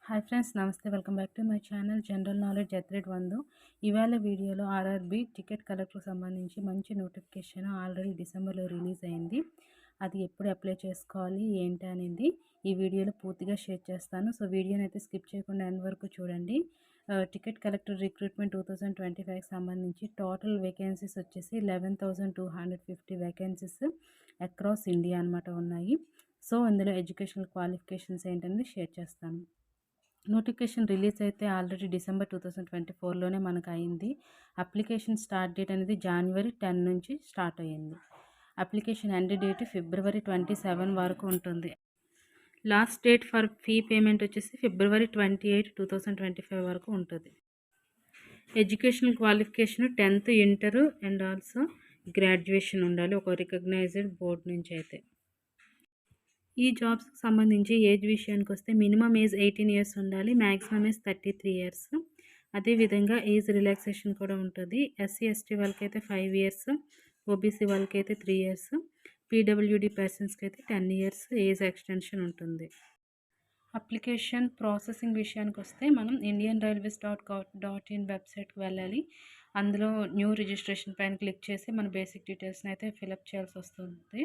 Hi friends, namaste. Welcome back to my channel general knowledge ఎత్రెడ్ 1. ఇవాళ వీడియోలో ఆర్ఆర్బి టికెట్ కలెక్టర్కి సంబంధించి మంచి నోటిఫికేషన్ ఆల్రెడీ డిసెంబర్లో రిలీజ్ అయింది. అది ఎప్పుడు అప్లై చేసుకోవాలి ఏంటి అనేది ఈ వీడియోలో పూర్తిగా షేర్ చేస్తాను. సో వీడియోని అయితే స్కిప్ చేయకుండా ఎండ్ వరకు చూడండి. టికెట్ కలెక్టర్ రిక్రూట్మెంట్ 2025కి సంబంధించి టోటల్ వేకెన్సీస్ వచ్చేసి 11,250 వేకెన్సీస్ అక్రాస్ ఇండియా అనమాట ఉన్నాయి. సో అందులో ఎడ్యుకేషనల్ క్వాలిఫికేషన్స్ ఏంటనేది షేర్ చేస్తాను. నోటిఫికేషన్ రిలీజ్ అయితే ఆల్రెడీ డిసెంబర్ 2024లోనే మనకు అయింది. అప్లికేషన్ స్టార్ట్ డేట్ అనేది January 10 నుంచి స్టార్ట్ అయ్యింది. అప్లికేషన్ ఎండ్ డేట్ February 27 వరకు ఉంటుంది. Last date for fee payment వచ్చేసి February 28, 2025 వరకు ఉంటుంది. Educational qualification 10th inter and also graduation ఉండాలి ఒక రికగ్నైజ్డ్ బోర్డ్ నుంచి అయితే. ఈ జాబ్స్కి సంబంధించి ఏజ్ విషయానికి వస్తే మినిమం ఏజ్ 18 ఇయర్స్ ఉండాలి, మ్యాక్సిమం ఏజ్ 33 ఇయర్స్. అదేవిధంగా ఏజ్ రిలాక్సేషన్ కూడా ఉంటుంది. ఎస్సీ ఎస్టీ వాళ్ళకైతే 5 ఇయర్స్, ఓబీసీ వాళ్ళకైతే 3 ఇయర్స్, పీడబ్ల్యూడి పర్సన్స్కి అయితే 10 ఇయర్స్ ఏజ్ ఎక్స్టెన్షన్ ఉంటుంది. అప్లికేషన్ ప్రాసెసింగ్ విషయానికి వస్తే మనం indianrailways.gov.in వెబ్సైట్కి వెళ్ళాలి. అందులో న్యూ రిజిస్ట్రేషన్ పైన క్లిక్ చేసి మన బేసిక్ డీటెయిల్స్ని అయితే ఫిలప్ చేయాల్సి వస్తుంది.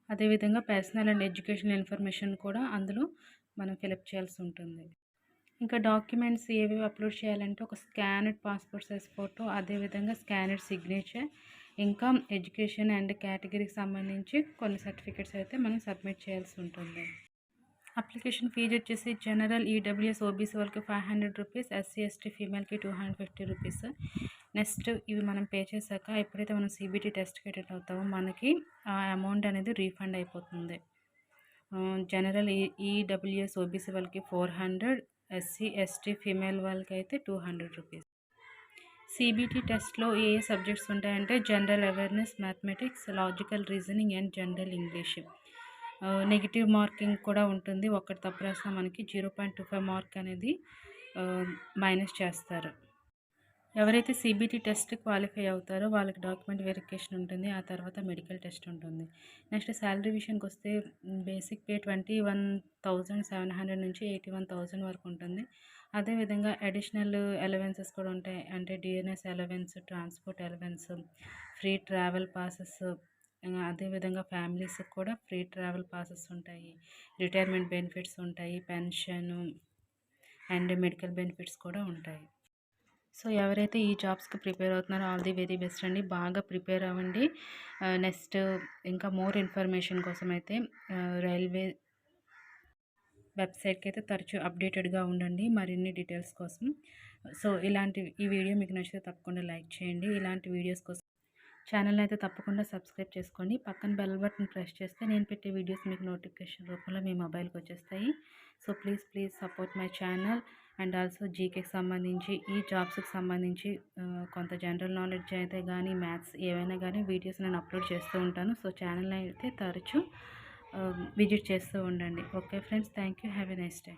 అదేవిధంగా పర్సనల్ అండ్ ఎడ్యుకేషనల్ ఇన్ఫర్మేషన్ కూడా అందులో మనం ఫిలప్ చేయాల్సి ఉంటుంది. ఇంకా డాక్యుమెంట్స్ ఏవేవి అప్లోడ్ చేయాలంటే ఒక స్కానర్డ్ పాస్పోర్ట్ సైజ్ ఫోటో, అదేవిధంగా స్కానర్డ్ సిగ్నేచర్, ఇంకా ఎడ్యుకేషన్ అండ్ కేటగిరీకి సంబంధించి కొన్ని సర్టిఫికేట్స్ అయితే మనం సబ్మిట్ చేయాల్సి ఉంటుంది. అప్లికేషన్ ఫీజు వచ్చేసి జనరల్ ఈడబ్ల్యూఎస్ ఓబీసీ వాళ్ళకి 500 రూపీస్, ఎస్సీ ఎస్టీ ఫీమేల్కి 250 రూపీస్. నెక్స్ట్ ఇవి మనం పే చేశాక ఎప్పుడైతే మనం సిబిటీ టెస్ట్కి అటెండ్ అవుతామో మనకి ఆ అమౌంట్ అనేది రీఫండ్ అయిపోతుంది. జనరల్ ఈడబ్ల్యూఎస్ ఓబీసీ వాళ్ళకి 400, ఎస్సీ ఎస్టీ ఫీమేల్ వాళ్ళకి అయితే 200 రూపీస్. సిబిటీ టెస్ట్లో ఏ సబ్జెక్ట్స్ ఉంటాయంటే general awareness, mathematics, logical reasoning and general English. Negative marking కూడా ఉంటుంది. ఒక్కటి తప్పు రాసినా మనకి 0.25 మార్క్ అనేది మైనస్ చేస్తారు. ఎవరైతే సిబిటీ టెస్ట్ క్వాలిఫై అవుతారో వాళ్ళకి డాక్యుమెంట్ వెరిఫికేషన్ ఉంటుంది, ఆ తర్వాత మెడికల్ టెస్ట్ ఉంటుంది. నెక్స్ట్ శాలరీ విషయానికి వస్తే బేసిక్ పే 21,700 నుంచి 81,000 వరకు ఉంటుంది. అదేవిధంగా అడిషనల్ అలవెన్సెస్ కూడా ఉంటాయి. అంటే DNS allowance, transport allowance, free travel passes, అదేవిధంగా ఫ్యామిలీస్కి కూడా ఫ్రీ ట్రావెల్ పాసెస్ ఉంటాయి, రిటైర్మెంట్ బెనిఫిట్స్ ఉంటాయి, పెన్షను అండ్ మెడికల్ బెనిఫిట్స్ కూడా ఉంటాయి. సో ఎవరైతే ఈ జాబ్స్కి ప్రిపేర్ అవుతున్నారో ఆల్ ది వెరీ బెస్ట్ అండి, బాగా ప్రిపేర్ అవ్వండి. నెక్స్ట్ ఇంకా మోర్ ఇన్ఫర్మేషన్ కోసం అయితే రైల్వే వెబ్సైట్కి అయితే తరచూ అప్డేటెడ్గా ఉండండి మరిన్ని డీటెయిల్స్ కోసం. సో ఈ వీడియో మీకు నచ్చితే తప్పకుండా లైక్ చేయండి. ఇలాంటి వీడియోస్ కోసం ఛానల్ని అయితే తప్పకుండా సబ్స్క్రైబ్ చేసుకోండి. పక్కన బెల్ బటన్ ప్రెస్ చేస్తే నేను పెట్టే వీడియోస్ మీకు నోటిఫికేషన్ రూపంలో మీ మొబైల్కి వచ్చేస్తాయి. So please support my channel. And also జీకేకి సంబంధించి ఈ జాబ్స్కి సంబంధించి కొంత జనరల్ నాలెడ్జ్ అయితే కానీ మ్యాథ్స్ ఏవైనా కానీ వీడియోస్ నేను అప్లోడ్ చేస్తూ ఉంటాను. సో ఛానల్ని అయితే తరచూ విజిట్ చేస్తూ ఉండండి. Okay friends, thank you. Have a nice day.